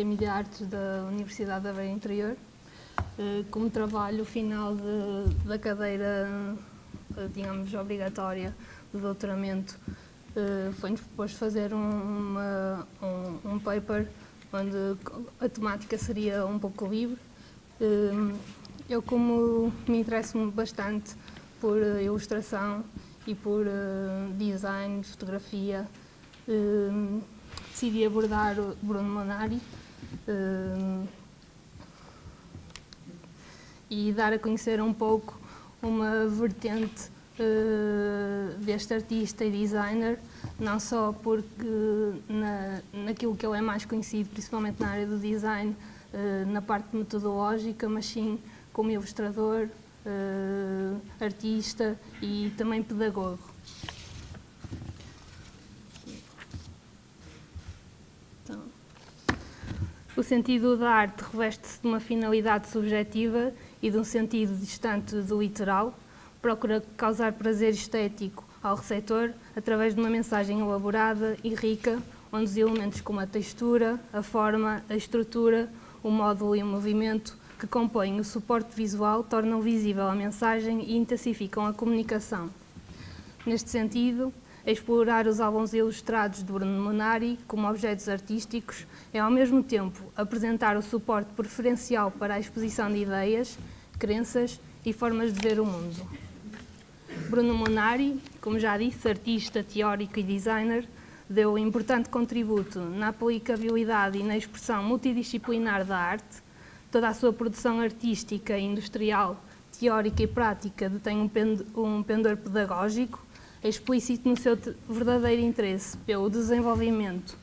Academia de Artes da Universidade da Beira Interior. Como trabalho final da cadeira, digamos, obrigatória de doutoramento, foi-nos proposto fazer um paper onde a temática seria um pouco livre. Eu, como me interesso bastante por ilustração e por design, fotografia, decidi abordar o Bruno Munari e dar a conhecer um pouco uma vertente deste artista e designer, não só porque naquilo que ele é mais conhecido, principalmente na área do design, na parte metodológica, mas sim como ilustrador, artista e também pedagogo. Então, o sentido da arte reveste-se de uma finalidade subjetiva e de um sentido distante do literal, procura causar prazer estético ao receptor através de uma mensagem elaborada e rica, onde os elementos como a textura, a forma, a estrutura, o módulo e o movimento que compõem o suporte visual tornam visível a mensagem e intensificam a comunicação. Neste sentido, explorar os álbuns ilustrados de Bruno Munari como objetos artísticos é, ao mesmo tempo, apresentar o suporte preferencial para a exposição de ideias, crenças e formas de ver o mundo. Bruno Munari, como já disse, artista, teórico e designer, deu um importante contributo na aplicabilidade e na expressão multidisciplinar da arte. Toda a sua produção artística, industrial, teórica e prática detém um pendor pedagógico, explícito no seu verdadeiro interesse pelo desenvolvimento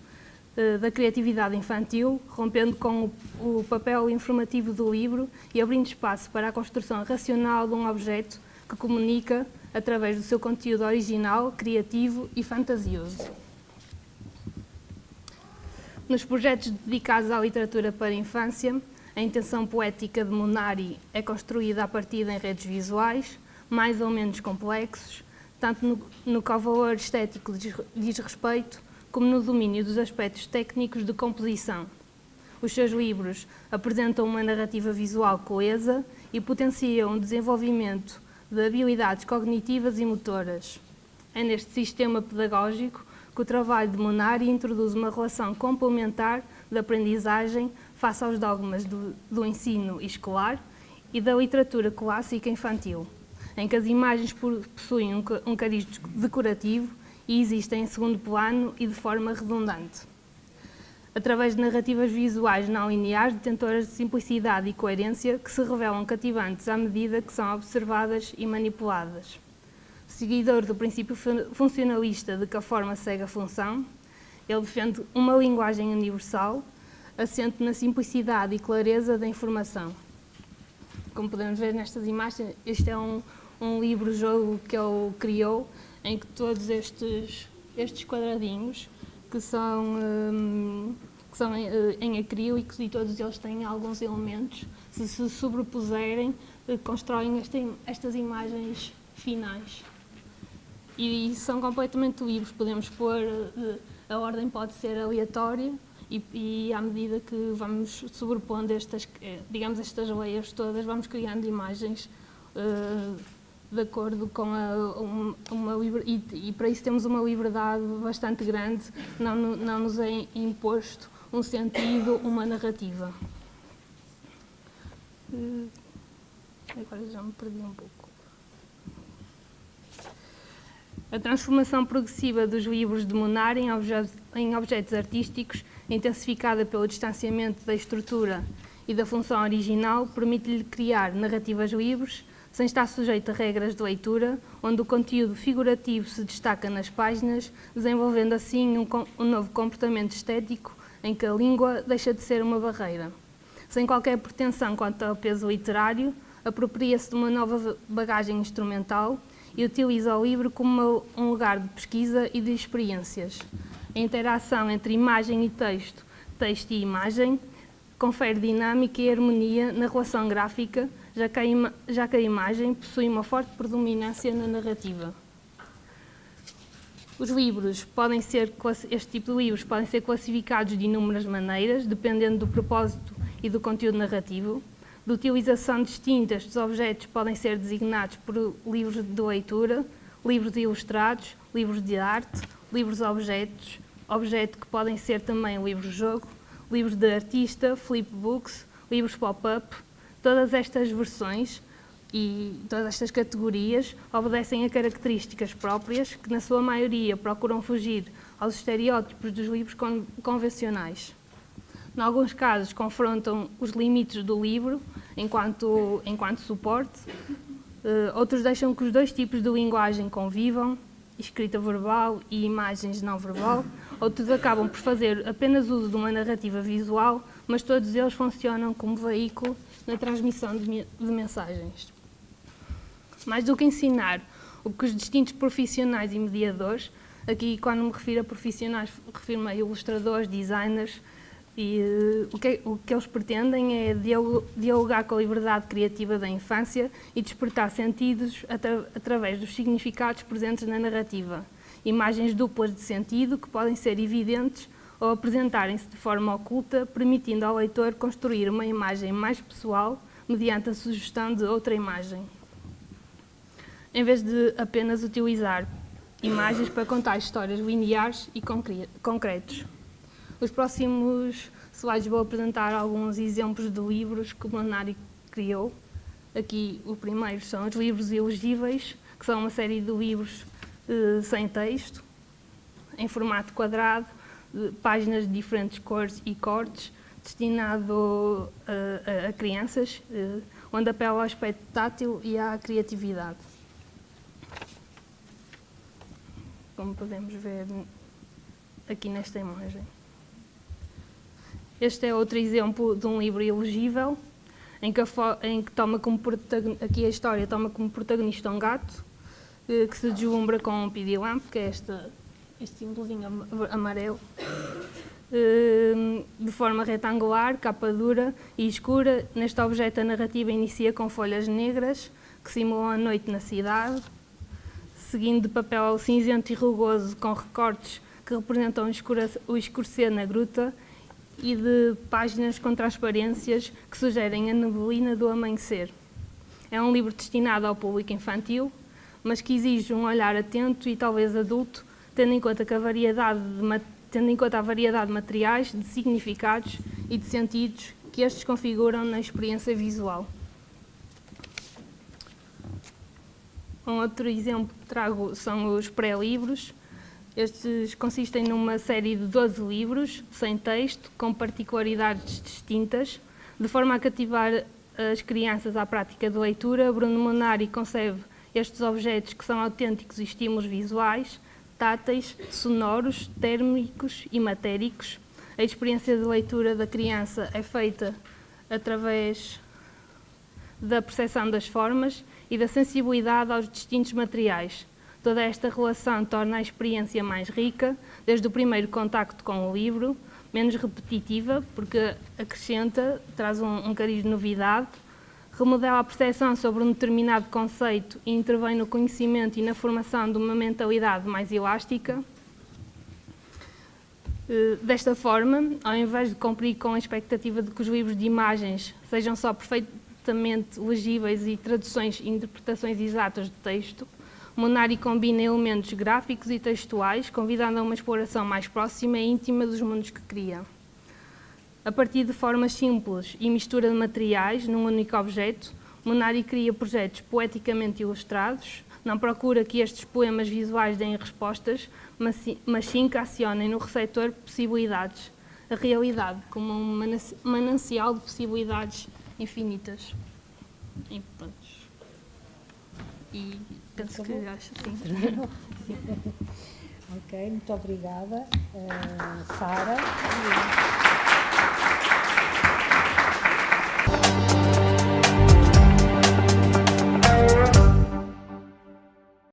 da criatividade infantil, rompendo com o papel informativo do livro e abrindo espaço para a construção racional de um objeto que comunica através do seu conteúdo original, criativo e fantasioso. Nos projetos dedicados à literatura para a infância, a intenção poética de Munari é construída a partir de enredos visuais, mais ou menos complexos, tanto no que ao valor estético diz respeito, como no domínio dos aspectos técnicos de composição. Os seus livros apresentam uma narrativa visual coesa e potenciam o desenvolvimento de habilidades cognitivas e motoras. É neste sistema pedagógico que o trabalho de Munari introduz uma relação complementar de aprendizagem face aos dogmas do ensino escolar e da literatura clássica infantil, em que as imagens possuem um cariz decorativo e existem em segundo plano e de forma redundante. Através de narrativas visuais não lineares, detentoras de simplicidade e coerência, que se revelam cativantes à medida que são observadas e manipuladas. Seguidor do princípio funcionalista de que a forma segue a função, ele defende uma linguagem universal, assente na simplicidade e clareza da informação. Como podemos ver nestas imagens, este é um livro-jogo que ele criou, em que todos estes quadradinhos, que são em acrílicos e todos eles têm alguns elementos, se sobrepuserem, constroem estas imagens finais. E são completamente livres, podemos pôr, a ordem pode ser aleatória e à medida que vamos sobrepondo estas layers todas, vamos criando imagens de acordo com e para isso temos uma liberdade bastante grande, não nos é imposto um sentido, uma narrativa. Agora já me perdi um pouco. A transformação progressiva dos livros de Munari em objetos artísticos, intensificada pelo distanciamento da estrutura e da função original, permite-lhe criar narrativas livres, sem estar sujeito a regras de leitura, onde o conteúdo figurativo se destaca nas páginas, desenvolvendo assim um novo comportamento estético em que a língua deixa de ser uma barreira. Sem qualquer pretensão quanto ao peso literário, apropria-se de uma nova bagagem instrumental e utiliza o livro como um lugar de pesquisa e de experiências. A interação entre imagem e texto, texto e imagem, confere dinâmica e harmonia na relação gráfica, já que a imagem possui uma forte predominância na narrativa. Os livros este tipo de livros podem ser classificados de inúmeras maneiras, dependendo do propósito e do conteúdo narrativo. De utilização distinta, estes objetos podem ser designados por livros de leitura, livros ilustrados, livros de arte, livros-objetos, objeto que podem ser também livros-jogo, livros de artista, flipbooks, livros pop-up. Todas estas versões e todas estas categorias obedecem a características próprias que, na sua maioria, procuram fugir aos estereótipos dos livros convencionais. Em alguns casos, confrontam os limites do livro enquanto suporte. Outros deixam que os dois tipos de linguagem convivam, escrita verbal e imagens não verbal. Outros acabam por fazer apenas uso de uma narrativa visual, mas todos eles funcionam como veículo na transmissão de mensagens. Mais do que ensinar o que os distintos profissionais e mediadores, aqui quando me refiro a profissionais, refiro-me a ilustradores, designers, e o que eles pretendem é dialogar com a liberdade criativa da infância e despertar sentidos através dos significados presentes na narrativa. Imagens duplas de sentido que podem ser evidentes ou apresentarem-se de forma oculta, permitindo ao leitor construir uma imagem mais pessoal mediante a sugestão de outra imagem, em vez de apenas utilizar imagens para contar histórias lineares e concretos. Os próximos slides vou apresentar alguns exemplos de livros que o Munari criou. Aqui, o primeiro são os livros elegíveis, que são uma série de livros sem texto, em formato quadrado, páginas de diferentes cores e cortes, destinado a crianças, onde apela ao aspecto tátil e à criatividade. Como podemos ver aqui nesta imagem. Este é outro exemplo de um livro elegível, em que toma como aqui a história toma como protagonista um gato, que se deslumbra com um pirilampo, que é este símbolozinho amarelo, de forma retangular, capa dura e escura. Neste objeto a narrativa inicia com folhas negras, que simulam a noite na cidade, seguindo de papel cinzento e rugoso com recortes que representam o escurecer na gruta, e de páginas com transparências que sugerem a neblina do amanhecer. É um livro destinado ao público infantil, mas que exige um olhar atento e talvez adulto, tendo em conta a variedade de materiais, de significados e de sentidos que estes configuram na experiência visual. Um outro exemplo que trago são os pré-livros. Estes consistem numa série de 12 livros, sem texto, com particularidades distintas, de forma a cativar as crianças à prática de leitura. Bruno Munari concebe estes objetos que são autênticos estímulos visuais, táteis, sonoros, térmicos e matéricos. A experiência de leitura da criança é feita através da percepção das formas e da sensibilidade aos distintos materiais. Toda esta relação torna a experiência mais rica, desde o primeiro contacto com o livro, menos repetitiva, porque acrescenta, traz um cariz de novidade, remodela a percepção sobre um determinado conceito e intervém no conhecimento e na formação de uma mentalidade mais elástica. Desta forma, ao invés de cumprir com a expectativa de que os livros de imagens sejam só perfeitamente legíveis e traduções e interpretações exatas de texto, Munari combina elementos gráficos e textuais, convidando a uma exploração mais próxima e íntima dos mundos que cria. A partir de formas simples e mistura de materiais num único objeto, Munari cria projetos poeticamente ilustrados, não procura que estes poemas visuais deem respostas, mas sim que acionem no receptor possibilidades, a realidade como um manancial de possibilidades infinitas. E pronto. E penso que acho sim. Ok, muito obrigada, Sara.